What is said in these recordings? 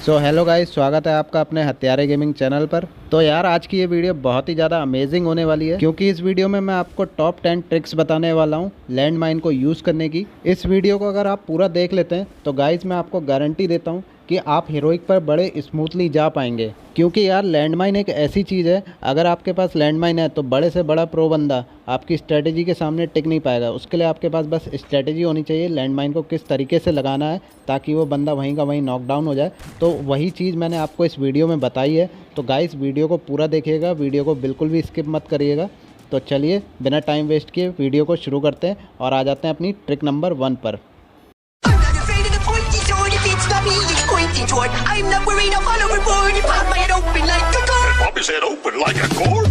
Hello guys, स्वागत है आपका अपने हत्यारे गेमिंग चैनल पर। तो यार आज की ये वीडियो बहुत ही ज़्यादा अमेजिंग होने वाली है, क्योंकि इस वीडियो में मैं आपको टॉप 10 ट्रिक्स बताने वाला हूँ लैंड माइन को यूज़ करने की। इस वीडियो को अगर आप पूरा देख लेते हैं तो गाइस मैं आपको गारंटी देता हूँ कि आप हीरोइक पर बड़े स्मूथली जा पाएंगे। क्योंकि यार लैंडमाइन एक ऐसी चीज़ है, अगर आपके पास लैंडमाइन है तो बड़े से बड़ा प्रो बंदा आपकी स्ट्रेटेजी के सामने टिक नहीं पाएगा। उसके लिए आपके पास बस स्ट्रेटेजी होनी चाहिए लैंडमाइन को किस तरीके से लगाना है ताकि वो बंदा वहीं का वहीं नॉकडाउन हो जाए। तो वही चीज़ मैंने आपको इस वीडियो में बताई है। तो गाइस वीडियो को पूरा देखिएगा, वीडियो को बिल्कुल भी स्किप मत करिएगा। तो चलिए बिना टाइम वेस्ट किए वीडियो को शुरू करते हैं और आ जाते हैं अपनी ट्रिक नंबर 1 पर। I'm not worried, I'll follow overboard. Pop my head open like a car. Pop his head open like a car.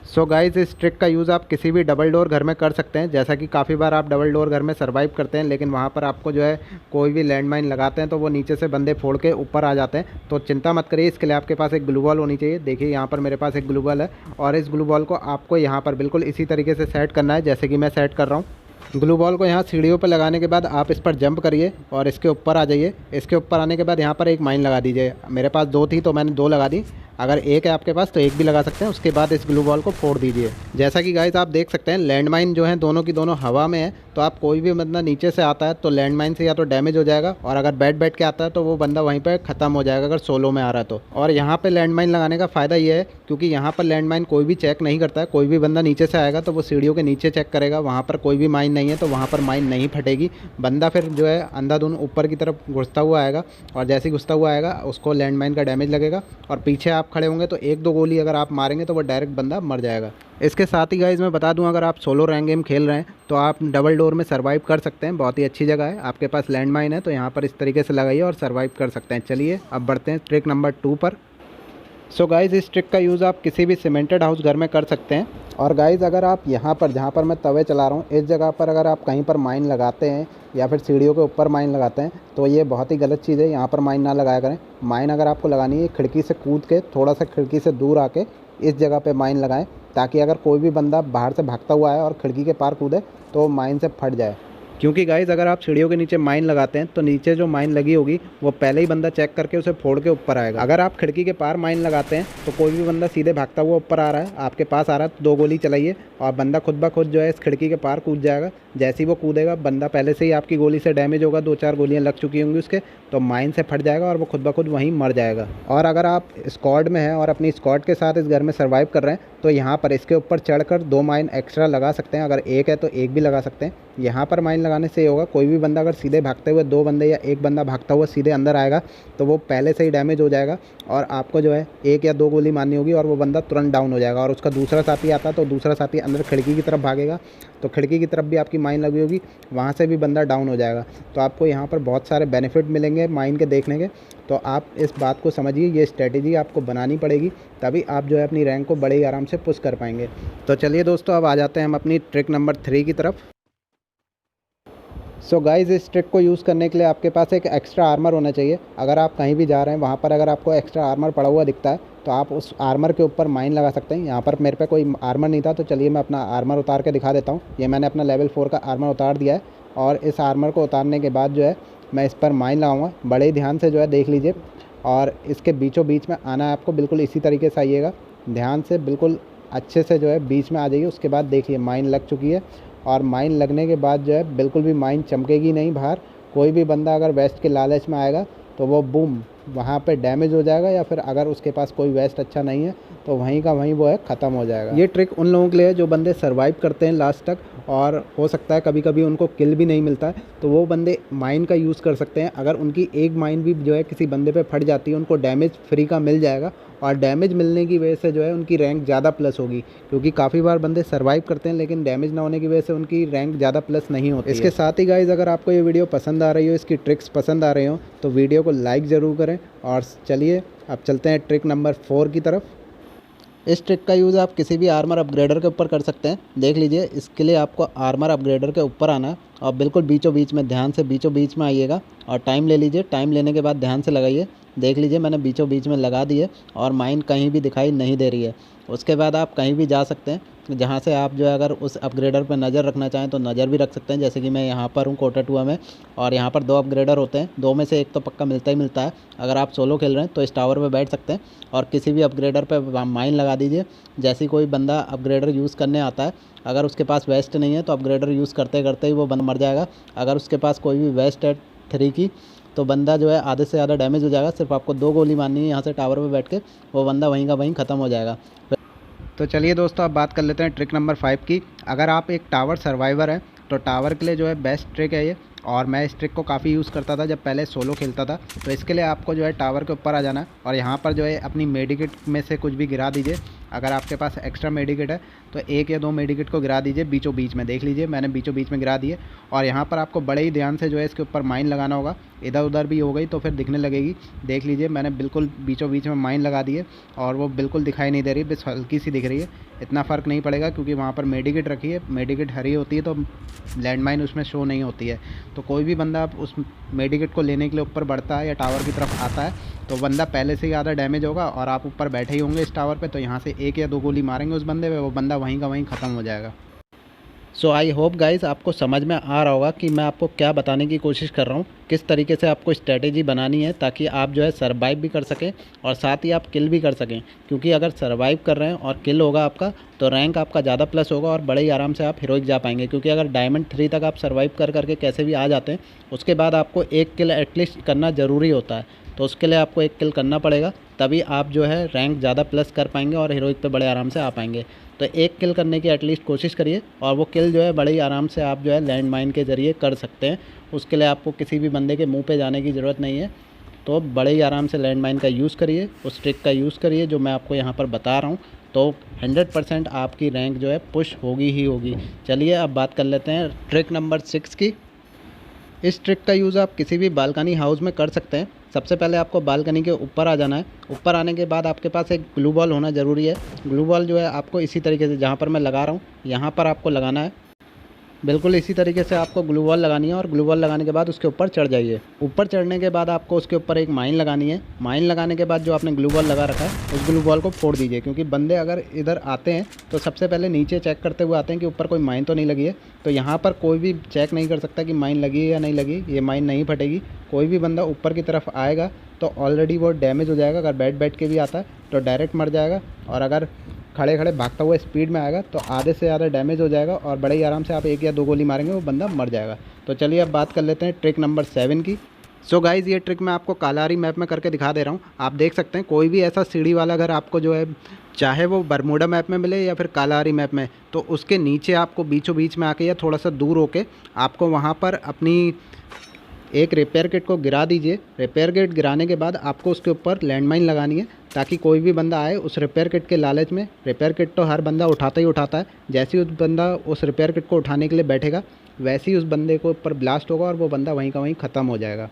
So guys इस ट्रिक का यूज़ आप किसी भी डबल डोर घर में कर सकते हैं। जैसा कि काफ़ी बार आप डबल डोर घर में सर्वाइव करते हैं, लेकिन वहाँ पर आपको जो है कोई भी लैंडमाइन लगाते हैं तो वो नीचे से बंदे फोड़ के ऊपर आ जाते हैं। तो चिंता मत करिए, इसके लिए आपके पास एक ग्लू बॉल होनी चाहिए। देखिए यहाँ पर मेरे पास एक ग्लू बॉल है और इस ग्लू बॉल को आपको यहाँ पर बिल्कुल इसी तरीके से सेट करना है जैसे कि मैं सेट कर रहा हूँ। ग्लू बॉल को यहाँ सीढ़ियों पर लगाने के बाद आप इस पर जंप करिए और इसके ऊपर आ जाइए। इसके ऊपर आने के बाद यहाँ पर एक माइन लगा दीजिए। मेरे पास 2 थी तो मैंने 2 लगा दी। अगर एक है आपके पास तो एक भी लगा सकते हैं। उसके बाद इस ग्लू बॉल को फोड़ दीजिए। जैसा कि गाइस आप देख सकते हैं लैंडमाइन जो है दोनों की दोनों हवा में है, तो आप कोई भी बंदा नीचे से आता है तो लैंडमाइन से या तो डैमेज हो जाएगा, और अगर बैठ के आता है तो वो बंदा वहीं पर ख़त्म हो जाएगा अगर सोलो में आ रहा है तो। और यहाँ पर लैंडमाइन लगाने का फ़ायदा ये है क्योंकि यहाँ पर लैंडमाइन कोई भी चेक नहीं करता है। कोई भी बंदा नीचे से आएगा तो वो सीढ़ियों के नीचे चेक करेगा, वहाँ पर कोई भी माइन नहीं है तो वहाँ पर माइन नहीं फटेगी। बंदा फिर जो है अंधाधुन ऊपर की तरफ घुसता हुआ आएगा और जैसे ही घुसता हुआ आएगा उसको लैंडमाइन का डैमेज लगेगा, और पीछे आप खड़े होंगे तो 1-2 गोली अगर आप मारेंगे तो वो डायरेक्ट बंदा मर जाएगा। इसके साथ ही गाइस मैं बता दूं, अगर आप सोलो रैंक गेम खेल रहे हैं तो आप डबल डोर में सर्वाइव कर सकते हैं। बहुत ही अच्छी जगह है, आपके पास लैंडमाइन है तो यहाँ पर इस तरीके से लगाइए और सर्वाइव कर सकते हैं। चलिए अब बढ़ते हैं ट्रिक नंबर 2 पर। सो गाइज़ इस ट्रिक का यूज़ आप किसी भी सीमेंटेड हाउस घर में कर सकते हैं। और गाइज़ अगर आप यहाँ पर जहाँ पर मैं तवे चला रहा हूँ इस जगह पर अगर आप कहीं पर माइन लगाते हैं या फिर सीढ़ियों के ऊपर माइन लगाते हैं तो ये बहुत ही गलत चीज़ है। यहाँ पर माइन ना लगाया करें। माइन अगर आपको लगानी है खिड़की से कूद के थोड़ा सा खिड़की से दूर आके इस जगह पे माइन लगाएं, ताकि अगर कोई भी बंदा बाहर से भागता हुआ है और खिड़की के पार कूदे तो माइन से फट जाए। क्योंकि गाइज़ अगर आप सीढ़ियों के नीचे माइन लगाते हैं तो नीचे जो माइन लगी होगी वो पहले ही बंदा चेक करके उसे फोड़ के ऊपर आएगा। अगर आप खिड़की के पार माइन लगाते हैं तो कोई भी बंदा सीधे भागता हुआ ऊपर आ रहा है, आपके पास आ रहा है तो 2 गोली चलाइए और बंदा खुद ब खुद जो है इस खिड़की के पार कूद जाएगा। जैसे ही वो कूदेगा बंदा पहले से ही आपकी गोली से डैमेज होगा, 2-4 गोलियाँ लग चुकी होंगी उसके, तो माइन से फट जाएगा और वो खुद ब खुद वहीं मर जाएगा। और अगर आप स्क्वाड में हैं और अपनी स्क्वाड के साथ इस घर में सर्वाइव कर रहे हैं तो यहाँ पर इसके ऊपर चढ़कर 2 माइन एक्स्ट्रा लगा सकते हैं। अगर एक है तो एक भी लगा सकते हैं। यहाँ पर माइन लगाने से होगा कोई भी बंदा अगर सीधे भागते हुए 2 बंदे या एक बंदा भागता हुआ सीधे अंदर आएगा तो वो पहले से ही डैमेज हो जाएगा और आपको जो है 1 या 2 गोली मारनी होगी और वो बंदा तुरंत डाउन हो जाएगा। और उसका दूसरा साथी आता तो दूसरा साथी अंदर खिड़की की तरफ भागेगा तो खिड़की की तरफ भी आपकी माइन लगी होगी, वहाँ से भी बंदा डाउन हो जाएगा। तो आपको यहाँ पर बहुत सारे बेनिफिट मिलेंगे माइन के देखने के। तो आप इस बात को समझिए, ये स्ट्रेटेजी आपको बनानी पड़ेगी, तभी आप जो है अपनी रैंक को बड़े ही आराम से पुश कर पाएंगे। तो चलिए दोस्तों अब आ जाते हैं हम अपनी ट्रिक नंबर 3 की तरफ। सो गाइज़ इस ट्रिक को यूज़ करने के लिए आपके पास एक एक्स्ट्रा आर्मर होना चाहिए। अगर आप कहीं भी जा रहे हैं वहाँ पर अगर आपको एक्स्ट्रा आर्मर पड़ा हुआ दिखता है तो आप उस आर्मर के ऊपर माइन लगा सकते हैं। यहाँ पर मेरे पे कोई आर्मर नहीं था तो चलिए मैं अपना आर्मर उतार के दिखा देता हूँ। ये मैंने अपना लेवल 4 का आर्मर उतार दिया है और इस आर्मर को उतारने के बाद जो है मैं इस पर माइन लगाऊँगा। बड़े ही ध्यान से जो है देख लीजिए, और इसके बीचों बीच में आना है आपको, बिल्कुल इसी तरीके से आइएगा। ध्यान से बिल्कुल अच्छे से जो है बीच में आ जाइए। उसके बाद देखिए माइन लग चुकी है और माइन लगने के बाद जो है बिल्कुल भी माइन चमकेगी नहीं बाहर। कोई भी बंदा अगर वेस्ट के लालच में आएगा तो वो बूम वहाँ पे डैमेज हो जाएगा, या फिर अगर उसके पास कोई वेस्ट अच्छा नहीं है तो वहीं का वहीं वो है ख़त्म हो जाएगा। ये ट्रिक उन लोगों के लिए है जो बंदे सर्वाइव करते हैं लास्ट तक, और हो सकता है कभी कभी उनको किल भी नहीं मिलता है तो वो बंदे माइन का यूज़ कर सकते हैं। अगर उनकी एक माइन भी जो है किसी बंदे पे फट जाती है उनको डैमेज फ्री का मिल जाएगा, और डैमेज मिलने की वजह से जो है उनकी रैंक ज़्यादा प्लस होगी। क्योंकि काफ़ी बार बंदे सर्वाइव करते हैं लेकिन डैमेज ना होने की वजह से उनकी रैंक ज़्यादा प्लस नहीं होती। इसके साथ ही गाइज़ अगर आपको ये वीडियो पसंद आ रही हो, इसकी ट्रिक्स पसंद आ रही हो तो वीडियो को लाइक ज़रूर करें। और चलिए अब चलते हैं ट्रिक नंबर 4 की तरफ। इस ट्रिक का यूज़ आप किसी भी आर्मर अपग्रेडर के ऊपर कर सकते हैं। देख लीजिए, इसके लिए आपको आर्मर अपग्रेडर के ऊपर आना है और बिल्कुल बीचों बीच में, ध्यान से बीचों बीच में आइएगा और टाइम ले लीजिए। टाइम लेने के बाद ध्यान से लगाइए। देख लीजिए मैंने बीचों बीच में लगा दी है और माइन कहीं भी दिखाई नहीं दे रही है। उसके बाद आप कहीं भी जा सकते हैं, जहाँ से आप जो है अगर उस अपग्रेडर पर नज़र रखना चाहें तो नज़र भी रख सकते हैं। जैसे कि मैं यहाँ पर हूँ कोटा 2 में, और यहाँ पर 2 अपग्रेडर होते हैं, 2 में से एक तो पक्का मिलता ही मिलता है। अगर आप सोलो खेल रहे हैं तो इस टावर पे बैठ सकते हैं और किसी भी अपग्रेडर पे माइन लगा दीजिए। जैसे कोई बंदा अपग्रेडर यूज़ करने आता है, अगर उसके पास वेस्ट नहीं है तो अपग्रेडर यूज़ करते करते ही वो बंदा मर जाएगा। अगर उसके पास कोई भी वेस्ट है 3 की, तो बंदा जो है आधे से ज़्यादा डैमेज हो जाएगा। सिर्फ आपको 2 गोली मारनी है यहाँ से टावर पे बैठ के, वो बंदा वहीं का वहीं ख़त्म हो जाएगा। तो चलिए दोस्तों, अब बात कर लेते हैं ट्रिक नंबर 5 की। अगर आप एक टावर सर्वाइवर हैं तो टावर के लिए जो है बेस्ट ट्रिक है ये, और मैं इस ट्रिक को काफ़ी यूज़ करता था जब पहले सोलो खेलता था। तो इसके लिए आपको जो है टावर के ऊपर आ जाना है और यहाँ पर जो है अपनी मेडिकेट में से कुछ भी गिरा दीजिए। अगर आपके पास एक्स्ट्रा मेडिकेट है तो 1 या 2 मेडिकेट को गिरा दीजिए बीचों बीच में। देख लीजिए मैंने बीचों बीच में गिरा दिए, और यहाँ पर आपको बड़े ही ध्यान से जो है इसके ऊपर माइन लगाना होगा। इधर उधर भी हो गई तो फिर दिखने लगेगी। देख लीजिए मैंने बिल्कुल बीचों बीच में माइन लगा दिए और वो बिल्कुल दिखाई नहीं दे रही, बस हल्की सी दिख रही है। इतना फ़र्क नहीं पड़ेगा क्योंकि वहाँ पर मेडिकेट रखी है। मेडिकेट हरी होती है तो लैंड माइन उसमें शो नहीं होती है। तो कोई भी बंदा उस मेडिकेट को लेने के लिए ऊपर बढ़ता है या टावर की तरफ आता है तो बंदा पहले से ही ज़्यादा डैमेज होगा, और आप ऊपर बैठे ही होंगे इस टावर पे, तो यहाँ से 1 या 2 गोली मारेंगे उस बंदे पे, वो बंदा वहीं का वहीं ख़त्म हो जाएगा। सो आई होप गाइज़ आपको समझ में आ रहा होगा कि मैं आपको क्या बताने की कोशिश कर रहा हूँ, किस तरीके से आपको स्ट्रेटेजी बनानी है ताकि आप जो है सर्वाइव भी कर सकें और साथ ही आप किल भी कर सकें। क्योंकि अगर सर्वाइव कर रहे हैं और किल होगा आपका तो रैंक आपका ज़्यादा प्लस होगा और बड़े ही आराम से आप हीरोइक जा पाएंगे। क्योंकि अगर डायमंड 3 तक आप सर्वाइव कर करके कैसे भी आ जाते हैं, उसके बाद आपको 1 किल एटलीस्ट करना ज़रूरी होता है। तो उसके लिए आपको 1 किल करना पड़ेगा, तभी आप जो है रैंक ज़्यादा प्लस कर पाएंगे और हीरोइक पे बड़े आराम से आ पाएंगे। तो 1 किल करने की एटलीस्ट कोशिश करिए, और वो किल जो है बड़े ही आराम से आप जो है लैंड माइन के ज़रिए कर सकते हैं। उसके लिए आपको किसी भी बंदे के मुंह पे जाने की ज़रूरत नहीं है। तो बड़े ही आराम से लैंड माइन का यूज़ करिए, उस ट्रिक का यूज़ करिए जो मैं आपको यहाँ पर बता रहा हूँ, तो 100% आपकी रैंक जो है पुश होगी ही होगी। चलिए अब बात कर लेते हैं ट्रिक नंबर 6 की। इस ट्रिक का यूज़ आप किसी भी बालकनी हाउस में कर सकते हैं। सबसे पहले आपको बालकनी के ऊपर आ जाना है। ऊपर आने के बाद आपके पास एक ग्लू बॉल होना ज़रूरी है। ग्लू बॉल जो है आपको इसी तरीके से, जहाँ पर मैं लगा रहा हूँ यहाँ पर आपको लगाना है। बिल्कुल इसी तरीके से आपको ग्लू बॉल लगानी है, और ग्लू बॉल लगाने के बाद उसके ऊपर चढ़ जाइए। ऊपर चढ़ने के बाद आपको उसके ऊपर एक माइन लगानी है। माइन लगाने के बाद जो आपने ग्लू बॉल लगा रखा है उस ग्लू बॉल को फोड़ दीजिए। क्योंकि बंदे अगर इधर आते हैं तो सबसे पहले नीचे चेक करते हुए आते हैं कि ऊपर कोई माइन तो नहीं लगी है। तो यहाँ पर कोई भी चेक नहीं कर सकता कि माइन लगी है या नहीं लगी, ये माइन नहीं फटेगी। कोई भी बंदा ऊपर की तरफ आएगा तो ऑलरेडी वो डैमेज हो जाएगा। अगर बैठ के भी आता है तो डायरेक्ट मर जाएगा, और अगर खड़े खड़े भागता हुआ स्पीड में आएगा तो आधे से ज़्यादा डैमेज हो जाएगा, और बड़े ही आराम से आप 1 या 2 गोली मारेंगे वो बंदा मर जाएगा। तो चलिए अब बात कर लेते हैं ट्रिक नंबर 7 की। सो गाइज़, ये ट्रिक मैं आपको कालारी मैप में करके दिखा दे रहा हूँ। आप देख सकते हैं कोई भी ऐसा सीढ़ी वाला घर आपको जो है, चाहे वो बरमूडा मैप में मिले या फिर कालारी मैप में, तो उसके नीचे आपको बीचों बीच में आके या थोड़ा सा दूर होके आपको वहाँ पर अपनी एक रिपेयर किट को गिरा दीजिए। रिपेयर किट गिराने के बाद आपको उसके ऊपर लैंडमाइन लगानी है, ताकि कोई भी बंदा आए उस रिपेयर किट के लालच में। रिपेयर किट तो हर बंदा उठाता ही उठाता है। जैसे ही उस बंदा उस रिपेयर किट को उठाने के लिए बैठेगा, वैसे ही उस बंदे को ऊपर ब्लास्ट होगा और वो बंदा वहीं का वहीं ख़त्म हो जाएगा।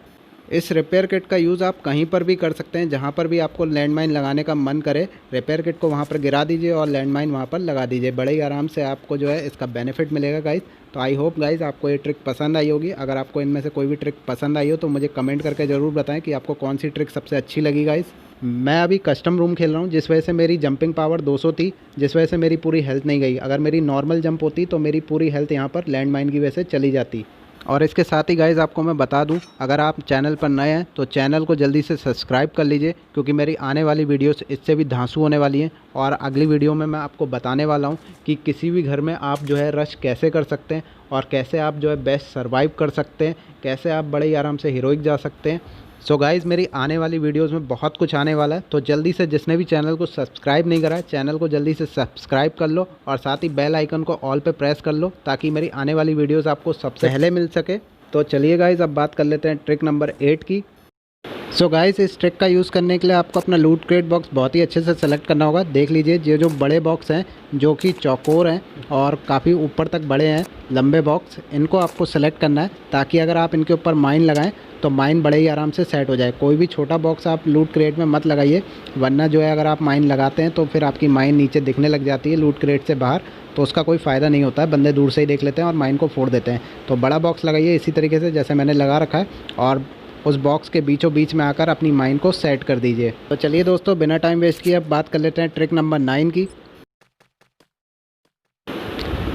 इस रिपेयर किट का यूज़ आप कहीं पर भी कर सकते हैं, जहाँ पर भी आपको लैंडमाइन लगाने का मन करे। रिपेयर किट को वहाँ पर गिरा दीजिए और लैंडमाइन वहाँ पर लगा दीजिए। बड़े ही आराम से आपको जो है इसका बेनिफिट मिलेगा गाइस। तो आई होप गाइस आपको ये ट्रिक पसंद आई होगी। अगर आपको इनमें से कोई भी ट्रिक पसंद आई हो तो मुझे कमेंट करके ज़रूर बताएं कि आपको कौन सी ट्रिक सबसे अच्छी लगी गाइस। मैं अभी कस्टम रूम खेल रहा हूँ, जिस वजह से मेरी जंपिंग पावर 200 थी, जिस वजह से मेरी पूरी हेल्थ नहीं गई। अगर मेरी नॉर्मल जंप होती तो मेरी पूरी हेल्थ यहाँ पर लैंडमाइन की वजह से चली जाती। और इसके साथ ही गाइज़ आपको मैं बता दूं, अगर आप चैनल पर नए हैं तो चैनल को जल्दी से सब्सक्राइब कर लीजिए, क्योंकि मेरी आने वाली वीडियोस इससे भी धांसू होने वाली हैं। और अगली वीडियो में मैं आपको बताने वाला हूं कि किसी भी घर में आप जो है रश कैसे कर सकते हैं, और कैसे आप जो है बेस्ट सर्वाइव कर सकते हैं, कैसे आप बड़े ही आराम से हीरोइक जा सकते हैं। सो गाइज़, मेरी आने वाली वीडियोस में बहुत कुछ आने वाला है, तो जल्दी से जिसने भी चैनल को सब्सक्राइब नहीं करा है, चैनल को जल्दी से सब्सक्राइब कर लो, और साथ ही बेल आइकन को ऑल पे प्रेस कर लो, ताकि मेरी आने वाली वीडियोस आपको सबसे पहले मिल सके। तो चलिए गाइज़, अब बात कर लेते हैं ट्रिक नंबर 8 की। सो गाइस, इस ट्रिक का यूज़ करने के लिए आपको अपना लूट क्रेट बॉक्स बहुत ही अच्छे से सेलेक्ट करना होगा। देख लीजिए, ये जो बड़े बॉक्स हैं जो कि चौकोर हैं और काफ़ी ऊपर तक बड़े हैं, लंबे बॉक्स, इनको आपको सेलेक्ट करना है, ताकि अगर आप इनके ऊपर माइन लगाएं तो माइन बड़े ही आराम से सेट हो जाए। कोई भी छोटा बॉक्स आप लूट क्रेट में मत लगाइए, वरना जो है अगर आप माइन लगाते हैं तो फिर आपकी माइन नीचे दिखने लग जाती है लूट क्रेट से बाहर, तो उसका कोई फ़ायदा नहीं होता है। बंदे दूर से ही देख लेते हैं और माइन को फोड़ देते हैं। तो बड़ा बॉक्स लगाइए इसी तरीके से जैसे मैंने लगा रखा है, और उस बॉक्स के बीचों बीच में आकर अपनी माइन को सेट कर दीजिए। तो चलिए दोस्तों, बिना टाइम वेस्ट किए अब बात कर लेते हैं ट्रिक नंबर 9 की।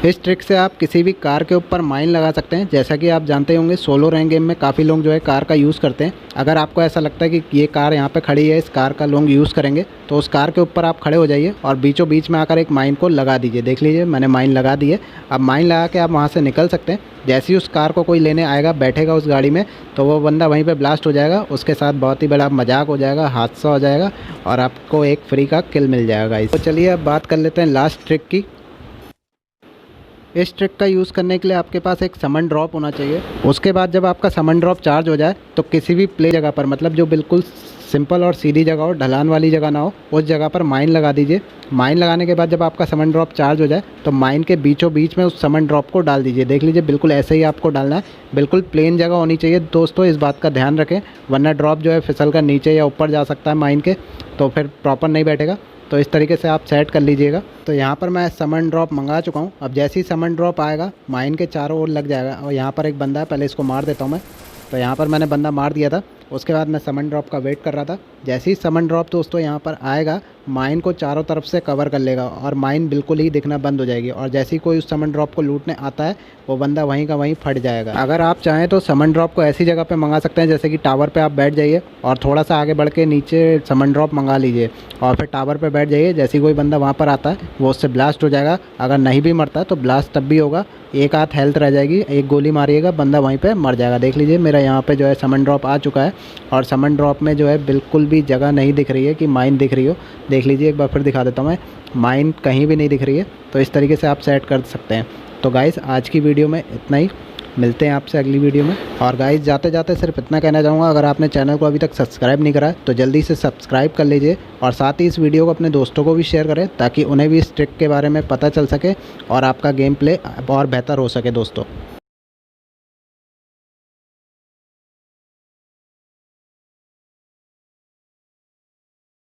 इस ट्रिक से आप किसी भी कार के ऊपर माइन लगा सकते हैं। जैसा कि आप जानते होंगे सोलो रैंक गेम में काफ़ी लोग जो है कार का यूज़ करते हैं। अगर आपको ऐसा लगता है कि ये कार यहाँ पे खड़ी है, इस कार का लोग यूज़ करेंगे, तो उस कार के ऊपर आप खड़े हो जाइए और बीचों बीच में आकर एक माइन को लगा दीजिए। देख लीजिए मैंने माइन लगा दी है। अब माइन लगा के आप वहाँ से निकल सकते हैं। जैसे ही उस कार को कोई लेने आएगा, बैठेगा उस गाड़ी में, तो वो बंदा वहीं पे ब्लास्ट हो जाएगा। उसके साथ बहुत ही बड़ा मजाक हो जाएगा, हादसा हो जाएगा और आपको एक फ्री का किल मिल जाएगा। तो चलिए अब बात कर लेते हैं लास्ट ट्रिक की। इस ट्रिक का यूज़ करने के लिए आपके पास एक समन ड्रॉप होना चाहिए। उसके बाद जब आपका समन ड्रॉप चार्ज हो जाए तो किसी भी प्ले जगह पर, मतलब जो बिल्कुल सिंपल और सीधी जगह हो, ढलान वाली जगह ना हो, उस जगह पर माइन लगा दीजिए। माइन लगाने के बाद जब आपका समन ड्रॉप चार्ज हो जाए तो माइन के बीचों बीच में उस समन ड्रॉप को डाल दीजिए। देख लीजिए बिल्कुल ऐसे ही आपको डालना है। बिल्कुल प्लेन जगह होनी चाहिए दोस्तों, इस बात का ध्यान रखें, वरना ड्रॉप जो है फिसल कर नीचे या ऊपर जा सकता है माइन के, तो फिर प्रॉपर नहीं बैठेगा। तो इस तरीके से आप सेट कर लीजिएगा। तो यहाँ पर मैं समन ड्रॉप मंगा चुका हूँ। अब जैसे ही समन ड्रॉप आएगा माइन के चारों ओर लग जाएगा। और यहाँ पर एक बंदा है, पहले इसको मार देता हूँ मैं। तो यहाँ पर मैंने बंदा मार दिया था। उसके बाद मैं समन ड्रॉप का वेट कर रहा था। जैसे ही समन ड्रॉप दोस्तों यहाँ पर आएगा, माइन को चारों तरफ से कवर कर लेगा और माइन बिल्कुल ही दिखना बंद हो जाएगी। और जैसे ही कोई उस समन ड्रॉप को लूटने आता है, वो बंदा वहीं का वहीं फट जाएगा। अगर आप चाहें तो समन ड्रॉप को ऐसी जगह पे मंगा सकते हैं जैसे कि टावर पे आप बैठ जाइए और थोड़ा सा आगे बढ़ के नीचे समन ड्रॉप मंगा लीजिए और फिर टावर पे बैठ जाइए। जैसे ही कोई बंदा वहाँ पर आता है वो उससे ब्लास्ट हो जाएगा। अगर नहीं भी मरता तो ब्लास्ट तब भी होगा, एक आध हेल्थ रह जाएगी, एक गोली मारिएगा बंदा वहीं पे मर जाएगा। देख लीजिए मेरा यहाँ पे जो है समन ड्रॉप आ चुका है और समन ड्रॉप में जो है बिल्कुल भी जगह नहीं दिख रही है कि माइन दिख रही हो। देख लीजिए एक बार फिर दिखा देता हूँ मैं, माइन कहीं भी नहीं दिख रही है। तो इस तरीके से आप सेट कर सकते हैं। तो गाइस आज की वीडियो में इतना ही, मिलते हैं आपसे अगली वीडियो में। और गाइस जाते जाते सिर्फ इतना कहना चाहूँगा, अगर आपने चैनल को अभी तक सब्सक्राइब नहीं करा है तो जल्दी से सब्सक्राइब कर लीजिए और साथ ही इस वीडियो को अपने दोस्तों को भी शेयर करें ताकि उन्हें भी इस ट्रिक के बारे में पता चल सके और आपका गेम प्ले और बेहतर हो सके दोस्तों।